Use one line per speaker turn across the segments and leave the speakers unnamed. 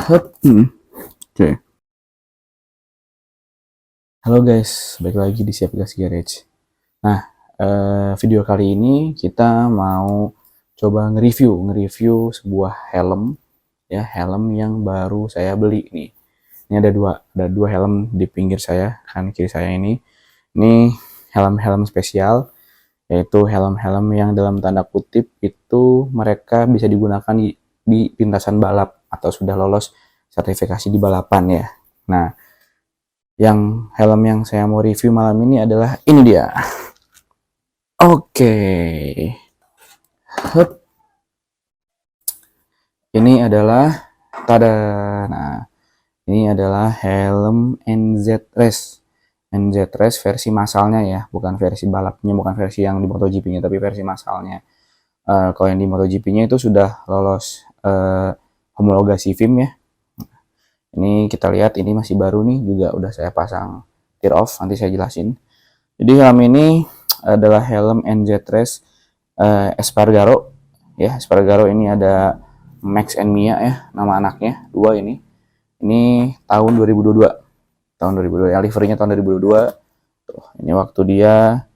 Oke. Halo guys, balik lagi di Siap Gas Garage. Nah, video kali ini kita mau coba nge-review sebuah helm, ya, helm yang baru saya beli nih. Ini ada dua helm di pinggir saya, kan kiri saya ini. Ini helm-helm spesial, yaitu helm-helm yang dalam tanda kutip itu mereka bisa digunakan di lintasan balap atau sudah lolos sertifikasi di balapan ya. Nah, helm yang saya mau review malam ini adalah ini dia. Oke. Hup. Ini adalah tada. Nah, ini adalah helm NZ Race. NZ Race versi masalnya ya, bukan versi balapnya, bukan versi yang di MotoGP-nya, tapi versi masalnya. Kalau yang di MotoGP-nya itu sudah lolos homologasi FIM ya. Ini kita lihat, ini masih baru nih, juga udah saya pasang tear off, nanti saya jelasin. Jadi helm ini adalah helm NZ Race Espargaro ya. Espargaro ini ada Max and Mia ya, nama anaknya, dua ini. Ini tahun 2022. Tahun 2022, ya, liverynya tahun 2022. Tuh, ini waktu dia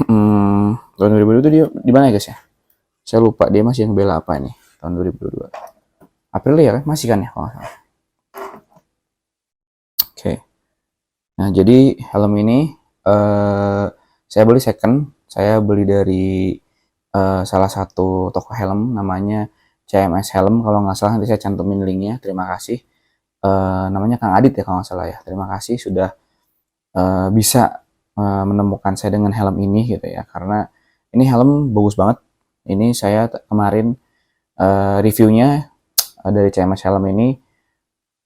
tahun 2022 itu dia di mana ya guys ya? Saya lupa dia masih yang bela apa ini tahun 2022. April ya kan? Masih kan ya kalau nggak salah. Oke. Nah, jadi helm ini saya beli second. Saya beli dari salah satu toko helm namanya CMS Helm. Kalau nggak salah nanti saya cantumin linknya. Terima kasih. Namanya Kang Adit ya kalau nggak salah ya. Terima kasih sudah bisa menemukan saya dengan helm ini gitu ya. Karena ini helm bagus banget. Ini saya kemarin reviewnya dari CMS Helm ini.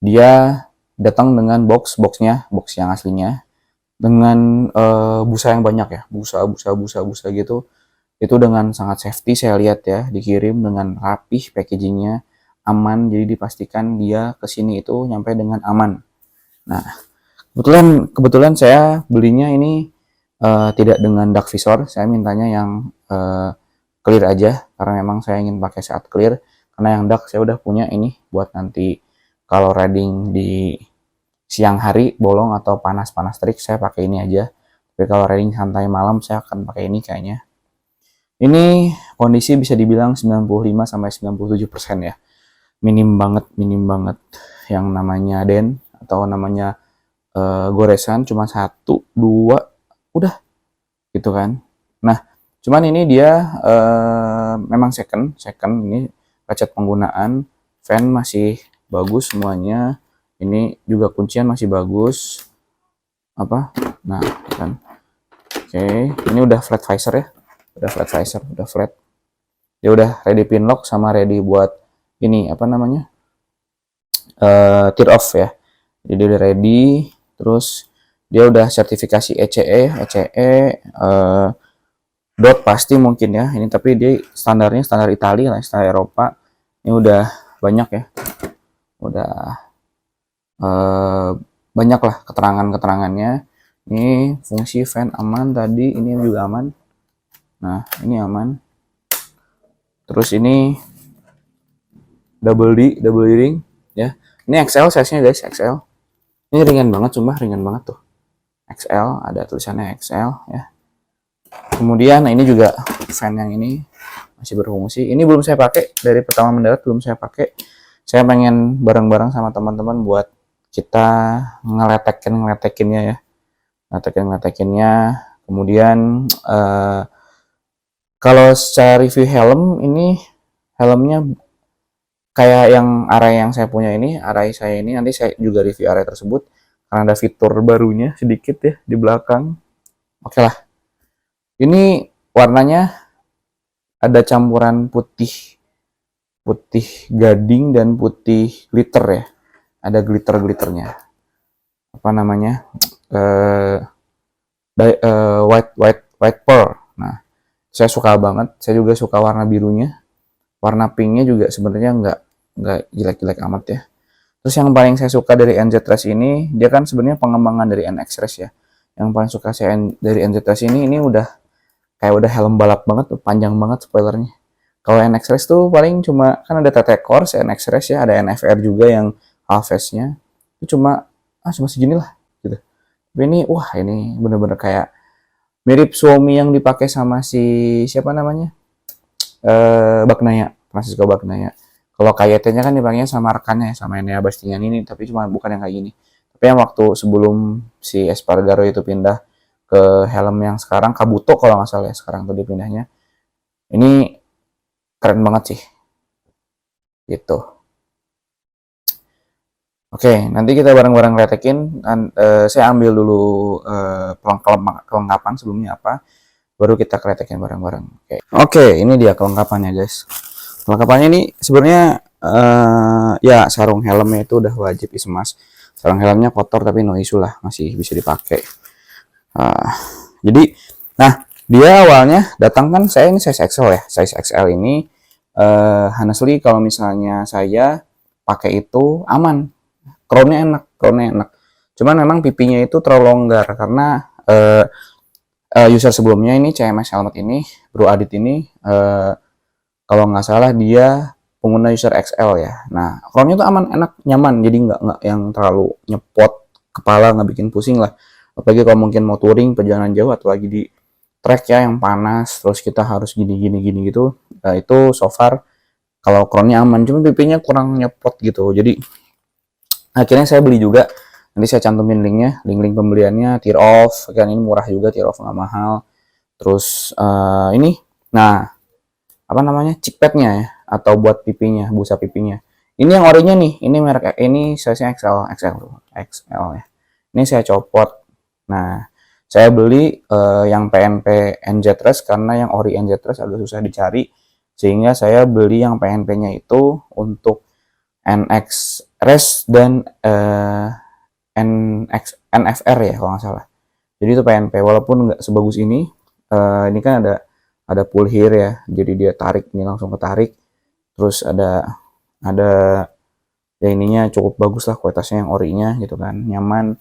Dia datang dengan box yang aslinya dengan busa yang banyak ya, busa gitu. Itu dengan sangat safety saya lihat ya, dikirim dengan rapih packagingnya, aman, jadi dipastikan dia kesini itu nyampe dengan aman. Nah, kebetulan saya belinya ini tidak dengan dark visor, saya mintanya yang clear aja karena memang saya ingin pakai saat clear. Karena yang dark saya udah punya ini buat nanti kalau riding di siang hari bolong atau panas-panas terik saya pakai ini aja. Tapi kalau riding santai malam saya akan pakai ini kayaknya. Ini kondisi bisa dibilang 95 sampai 97% ya. Minim banget yang namanya den atau namanya goresan, cuma 1 2 udah gitu kan. Nah, cuman ini dia memang second ini lecet penggunaan, fan masih bagus semuanya. Ini juga kuncian masih bagus. Nah, kan. Oke, ini udah flat visor ya. Udah flat. Dia udah ready pin lock sama ready buat ini tear off ya. Jadi dia udah ready, terus dia udah sertifikasi ECE dot pasti mungkin ya. Ini tapi dia standarnya standar Italia lah, standar Eropa. Ini udah banyak ya. Udah banyak lah keterangannya. Ini fungsi fan aman tadi, ini juga aman. Nah, ini aman. Terus ini double ring ya. Ini XL size-nya guys, XL. Ini ringan banget, ringan banget tuh. XL, ada tulisannya XL ya. Kemudian nah ini juga fan yang ini masih berfungsi. Ini belum saya pakai, dari pertama mendarat belum saya pakai. Saya pengen bareng-bareng sama teman-teman buat kita ngeletekinnya ya. Ngeletekinnya. Kemudian kalau secara review helm, ini helmnya kayak yang array yang saya punya ini, array saya ini, nanti saya juga review array tersebut karena ada fitur barunya sedikit ya di belakang. Oke lah. Ini warnanya ada campuran putih gading dan putih glitter ya. Ada glitternya. White pearl. Nah, saya suka banget. Saya juga suka warna birunya. Warna pinknya juga sebenarnya nggak jelek-jelek amat ya. Terus yang paling saya suka dari NZ Race ini, dia kan sebenarnya pengembangan dari NX Race ya. Yang paling suka saya dari NZ Race ini udah kayak udah helm balap banget tuh, panjang banget spoilernya. Kalau NX Race tuh paling cuma kan ada TT Course, NX Race ya, ada NFR juga yang half nya itu cuma segini lah gitu. Tapi ini wah ini bener-bener kayak mirip Suomi yang dipakai sama si siapa namanya Bagnaya, Francisco Bagnaya. Kalau KYT-nya kan dipanggilnya sama rekannya sama Enea Bastian ini, tapi cuma bukan yang kayak gini. Tapi yang waktu sebelum si Espargaro itu pindah ke helm yang sekarang Kabuto kalau nggak salah ya sekarang tuh dipindahnya. Ini keren banget sih, gitu. Oke, nanti kita bareng-bareng retekin. Saya ambil dulu kelengkapan sebelumnya apa, baru kita kretekin bareng-bareng. Oke, ini dia kelengkapannya guys. Kelengkapannya ini sebenarnya ya sarung helmnya itu udah wajib isemas. Sarung helmnya kotor tapi no issue lah, masih bisa dipakai. Jadi, nah dia awalnya datang kan saya ini size XL ya, size XL ini honestly kalau misalnya saya pakai itu aman, crownnya enak. Cuman memang pipinya itu terlalu longgar karena user sebelumnya ini CMS Helmet ini, Bro Adit ini kalau nggak salah dia pengguna user XL ya. Nah, crownnya tuh aman, enak, nyaman, jadi nggak yang terlalu nyepot kepala, nggak bikin pusing lah. Apalagi kalau mungkin mau touring perjalanan jauh atau lagi di track ya yang panas, terus kita harus gini gitu. Itu so far kalau crownnya aman, cuma pipinya kurang nyepot gitu. Jadi akhirnya saya beli juga. Nanti saya cantumin linknya, link pembeliannya, tear off, kan ini murah juga, tear off nggak mahal. Terus ini, nah apa namanya, chick padnya ya, atau buat pipinya, busa pipinya. Ini yang orinya nih, ini merek ini size-nya XL ya. Ini saya copot. Nah, saya beli yang PNP NZ Race karena yang ori NZ Race agak susah dicari, sehingga saya beli yang PNP-nya itu untuk NX Race dan NFR ya kalau nggak salah. Jadi itu PNP, walaupun nggak sebagus ini kan ada pull here ya, jadi dia tarik ini langsung ketarik. Terus ada ya ininya cukup bagus lah kualitasnya yang orinya gitu kan, nyaman.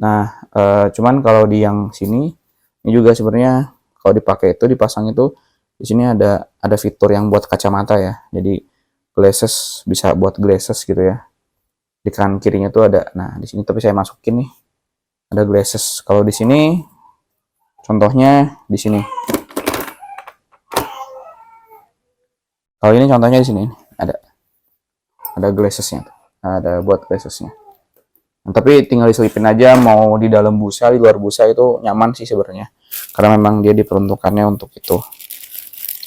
Nah cuman kalau di yang sini ini juga sebenarnya kalau dipakai itu dipasang itu di sini ada fitur yang buat kacamata ya, jadi glasses, bisa buat glasses gitu ya. Di kanan kirinya tuh ada, nah di sini tapi saya masukin nih ada glasses. Kalau di sini contohnya di sini. Kalau ini contohnya di sini ada glassesnya, ada buat glassesnya. Nah, tapi tinggal diselipin aja, mau di dalam busa, di luar busa itu nyaman sih sebenarnya, karena memang dia diperuntukannya untuk itu.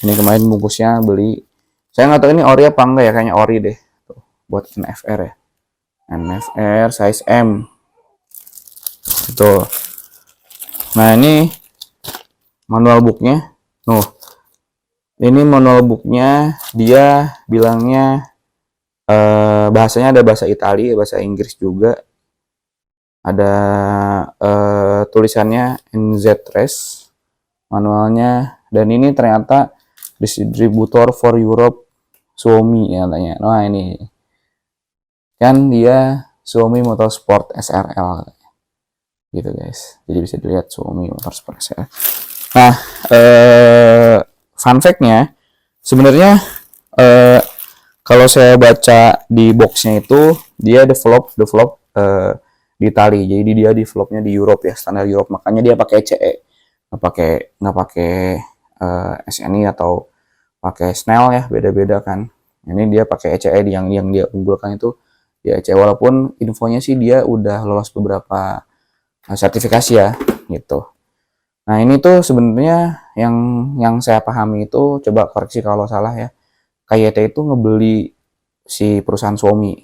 Ini kemarin bungkusnya beli, saya nggak tahu ini ori apa enggak ya, kayaknya ori deh. Tuh, buat NFR ya, NFR size M. Itu. Nah ini manual booknya, ini manual booknya dia bilangnya bahasanya ada bahasa Italia, bahasa Inggris juga. Ada tulisannya NZ Race manualnya, dan ini ternyata distributor for Europe Suomi ya katanya. Nah ini kan dia Suomi Motorsport SRL gitu guys, jadi bisa dilihat Suomi Motorsport SRL. Nah fun fact-nya sebenarnya kalau saya baca di boxnya itu dia develop di Itali, jadi dia developnya di Europe ya, standar Europe, makanya dia pakai CE, nggak pakai SNI atau pakai Snell ya, beda-beda kan. Ini dia pakai ECE, yang dia unggulkan itu ya ECE, walaupun infonya sih dia udah lolos beberapa sertifikasi ya gitu. Nah ini tuh sebenarnya yang saya pahami itu, coba koreksi kalau salah ya, KYT itu ngebeli si perusahaan Suomi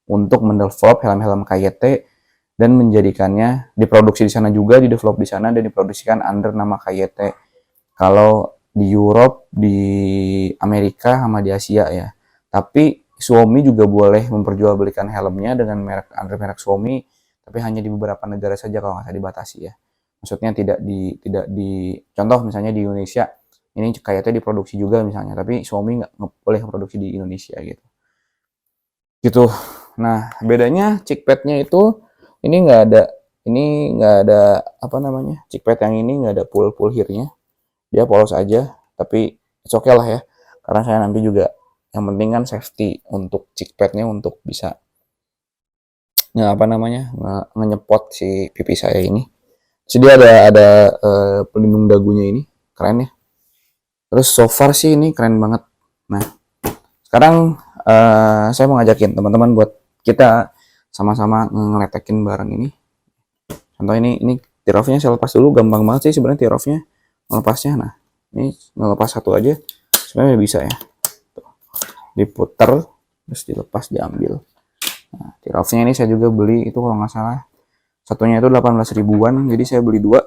untuk mendevelop helm-helm KYT dan menjadikannya diproduksi di sana juga, didevelop di sana dan diproduksikan under nama KYT. Kalau di Europe, di Amerika sama di Asia ya. Tapi Suomi juga boleh memperjualbelikan helmnya dengan under merek Suomi, tapi hanya di beberapa negara saja kalau nggak salah, dibatasi ya. Maksudnya tidak di contoh misalnya di Indonesia ini KYT diproduksi juga misalnya, tapi Suomi nggak boleh produksi di Indonesia gitu. Nah bedanya chick padnya itu ini nggak ada apa namanya, chick pad yang ini nggak ada pull here-nya, dia polos aja, tapi it's okay lah ya. karena saya nanti juga yang penting kan safety untuk chickpadnya untuk bisa ngenyepot si pipi saya ini. Jadi ada pelindung dagunya ini, keren ya. Terus so far sih ini keren banget. Nah, sekarang saya mau ngajakin teman-teman buat kita sama-sama ngeletekin barang ini. Contoh ini tirofnya saya lepas dulu, gampang banget sih sebenarnya tirofnya melepasnya. Nah, ini ngelepas satu aja sebenarnya bisa ya. Tuh, diputer terus dilepas diambil. Nah, tirofnya ini saya juga beli itu kalau nggak salah satunya itu 18 ribuan, jadi saya beli dua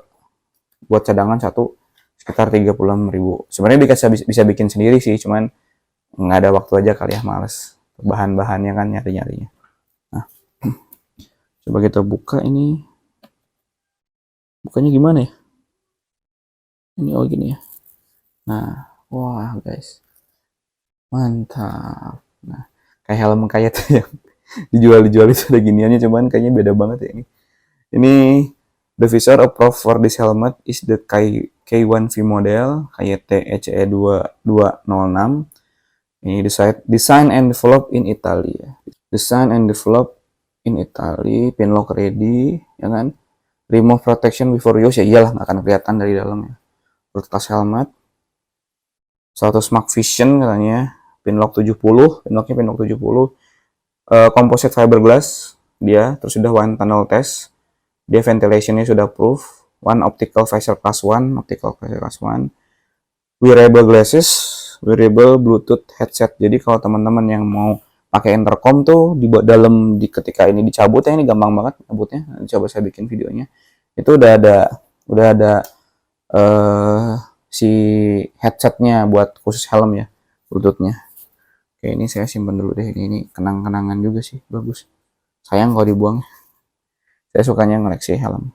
buat cadangan satu sekitar 36 ribu. Sebenarnya bisa bikin sendiri sih, cuman nggak ada waktu aja kali ya, males bahan-bahannya kan nyari-nyarinya. Nah, coba kita buka ini, bukanya gimana ya? Ini oh gini ya. Nah, wah guys, mantap. Nah, kayak helm kayak tuh yang dijual itu ada giniannya, cuman kayaknya beda banget ya ini. Ini the visor approved for this helmet is the K1V model KYT ECE 2206. Ini design and develop in Italy ya. Design and develop in Italy, pin lock ready, ya kan? Remove protection before use, ya iyalah nggak akan kelihatan dari dalam ya. Bertas helmet, 100 Max Vision katanya, pin lock 70, pin lock 70, composite fiberglass dia, terus sudah one tunnel test, dia ventilationnya sudah proof, one optical visor class 1, wearable glasses, wearable Bluetooth headset. Jadi kalau teman-teman yang mau pakai intercom tuh di dalam ketika ini dicabut ya, ini gampang banget cabutnya. Coba saya bikin videonya. Itu udah ada si headsetnya buat khusus helm ya, Bluetoothnya. Oke, ini saya simpan dulu deh. Ini kenang-kenangan juga sih, bagus. Sayang kalau dibuang. Saya sukanya ngoleksi helm.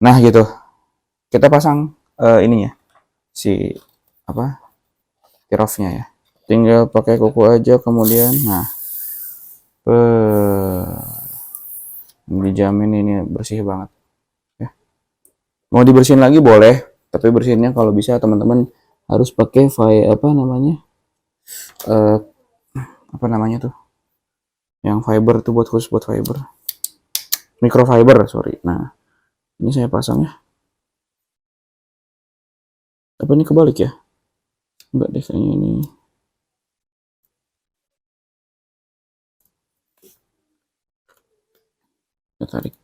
Nah gitu, kita pasang ininya, si apa tirofnya ya. Tinggal pakai kuku aja kemudian. Nah, dijamin ini bersih banget. Ya. Mau dibersihin lagi boleh, tapi bersihnya kalau bisa teman-teman harus pakai apa namanya tuh, yang fiber tuh buat khusus buat fiber, microfiber sorry. Nah, ini saya pasang ya. Apa ini kebalik ya? Enggak deh kayaknya ini. Saya tarik.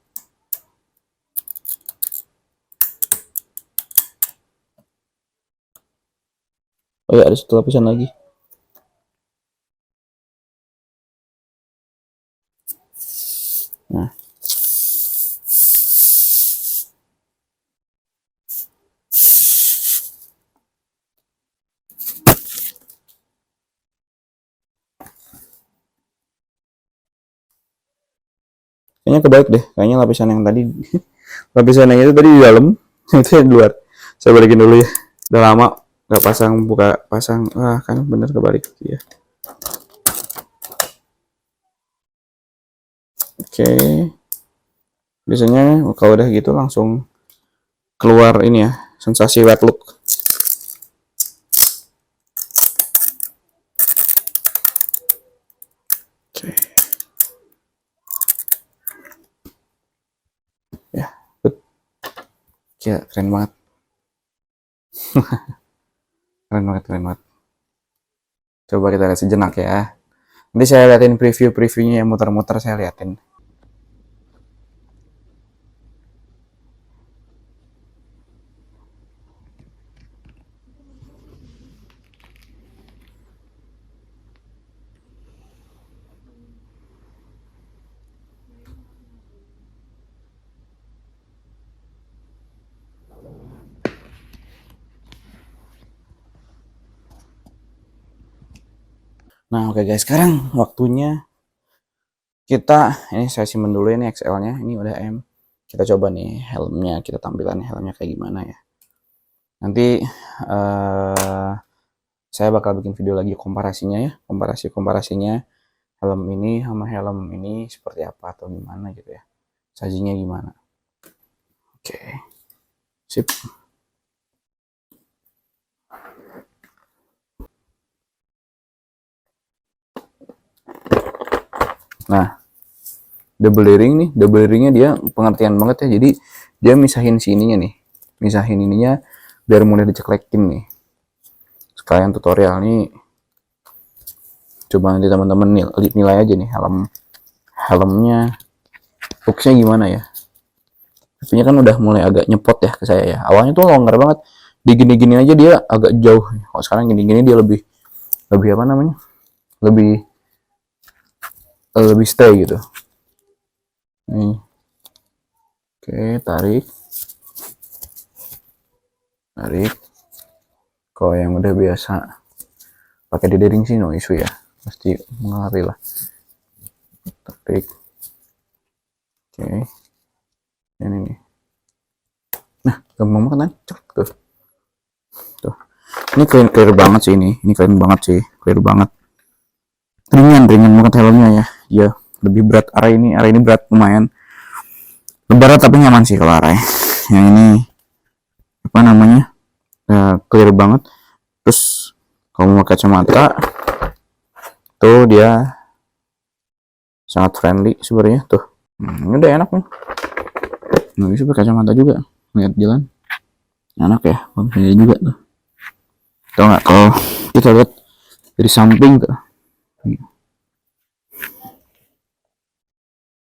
Oh ya, ada satu lapisan lagi. Nah, kayaknya kebalik deh. Kayaknya lapisan yang tadi lapisan yang itu tadi di dalam, itu yang di luar. Saya balikin dulu ya. Udah lama nggak pasang. Ah, kan bener kebalik ya. Oke. Biasanya kalau udah gitu langsung keluar ini ya, sensasi wet look. Oke. Ya, ya keren banget. keren banget. Coba kita lihat sejenak ya. Nanti saya liatin previewnya yang muter-muter, saya liatin. Nah, oke guys, sekarang waktunya kita, ini saya simpen dulu ini XL-nya, ini udah M. Kita coba nih helmnya, kita tampilan helmnya kayak gimana ya. Nanti saya bakal bikin video lagi komparasinya ya, komparasinya helm ini sama helm ini seperti apa atau gimana gitu ya. Sajinya gimana. Oke. Sip. Nah, double ring nih, double ringnya dia pengertian banget ya. Jadi dia misahin sininya nih, misahin ininya biar mudah diceklekin nih. Sekalian tutorial nih, coba nanti teman-teman nilai aja nih helmnya looksnya gimana ya. Tapi kan udah mulai agak nyepot ya ke saya ya. Awalnya tuh longgar banget, digini-gini aja dia agak jauh. Kalau sekarang gini-gini dia lebih apa namanya, lebih stay gitu. Nih, oke, tarik. Kalau yang udah biasa pakai didering sih no issue ya, pasti mengalir lah. Tarik, oke, ini nih. Nah, gampang banget kan, tuh. Ini clear banget sih ini clear banget sih, clear banget. Ringan banget helmnya ya. Ya, lebih berat arah ini berat lumayan. Berat tapi nyaman sih kalau arah. Yang ini apa namanya? Clear banget. Terus kalau mau kacamata tuh dia sangat friendly sebenarnya tuh. Ini udah enak nih. Nah, bisa pakai kacamata juga. Lihat jalan. Enak ya, bangkanya juga tuh. Tahu nggak kalau kita lihat dari samping tuh.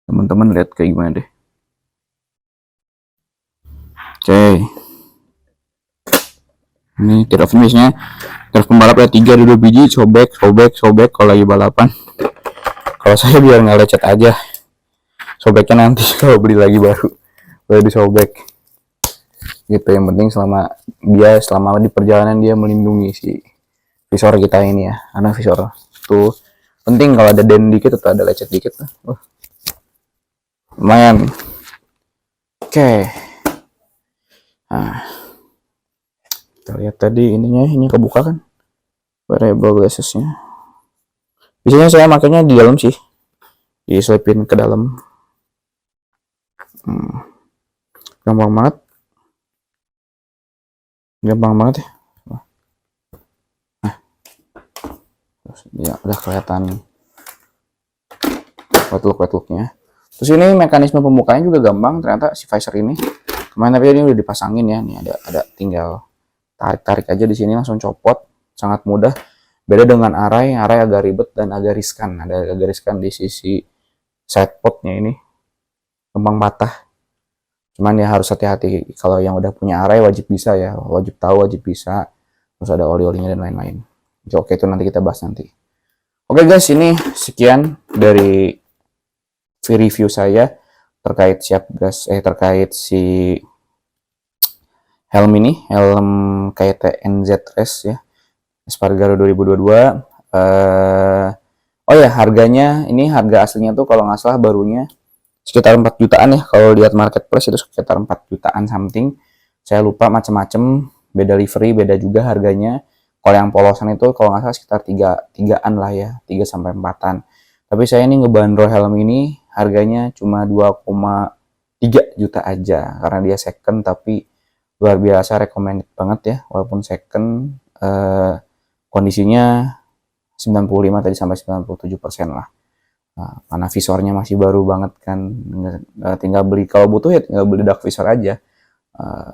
Teman-teman lihat kayak gimana deh. Oke. Ini trade off biasanya terus pembalap ya 3 2 biji, sobek kalau lagi balapan. Kalau saya biar nggak lecet aja, sobeknya nanti kalau beli lagi baru disobek gitu. Yang penting selama di perjalanan dia melindungi si visor kita ini ya, karena visor tuh penting. Kalau ada dent dikit atau ada lecet dikit lumayan. Oke. Nah, kita lihat tadi ini kebuka kan variable glassesnya. Biasanya saya makanya di dalam sih, diselipin ke dalam. Gampang banget ya. Nah, ya udah kelihatan wet looknya. Terus ini mekanisme pembukanya juga gampang ternyata si visor ini. Kemarin tapi ini udah dipasangin ya. Nih ada tinggal tarik aja di sini langsung copot, sangat mudah. Beda dengan array agak ribet dan agak riskan. Ada agak riskan di sisi side potnya ini, gampang patah. Cuman ya harus hati-hati. Kalau yang udah punya array wajib bisa ya, wajib tahu, wajib bisa. Terus ada oli-olinya dan lain-lain. Oke, itu nanti kita bahas nanti. Oke guys, ini sekian dari review saya terkait terkait si helm ini, helm KT NZ Race ya, Espargaro 2022. Oh ya, harganya ini harga aslinya tuh kalau nggak salah barunya sekitar 4 jutaan ya. Kalau lihat marketplace itu sekitar 4 jutaan something. Saya lupa macam-macam, beda livery, beda juga harganya. Kalau yang polosan itu kalau nggak salah sekitar 3-an lah ya, 3 sampai 4-an. Tapi saya ini ngebandrol helm ini harganya cuma 2,3 juta aja karena dia second, tapi luar biasa recommended banget ya. Walaupun second kondisinya 95 tadi sampai 97% lah. Nah, karena visornya masih baru banget kan, tinggal beli, kalau butuh ya tinggal beli dark visor aja,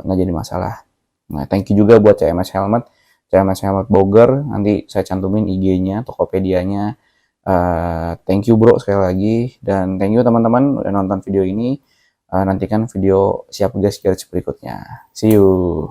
nggak jadi masalah. Nah, thank you juga buat CMS Helmet Bogor, nanti saya cantumin IG-nya, Tokopedia-nya. Thank you bro sekali lagi, dan thank you teman-teman udah nonton video ini. Nantikan video siap gas berikutnya. See you.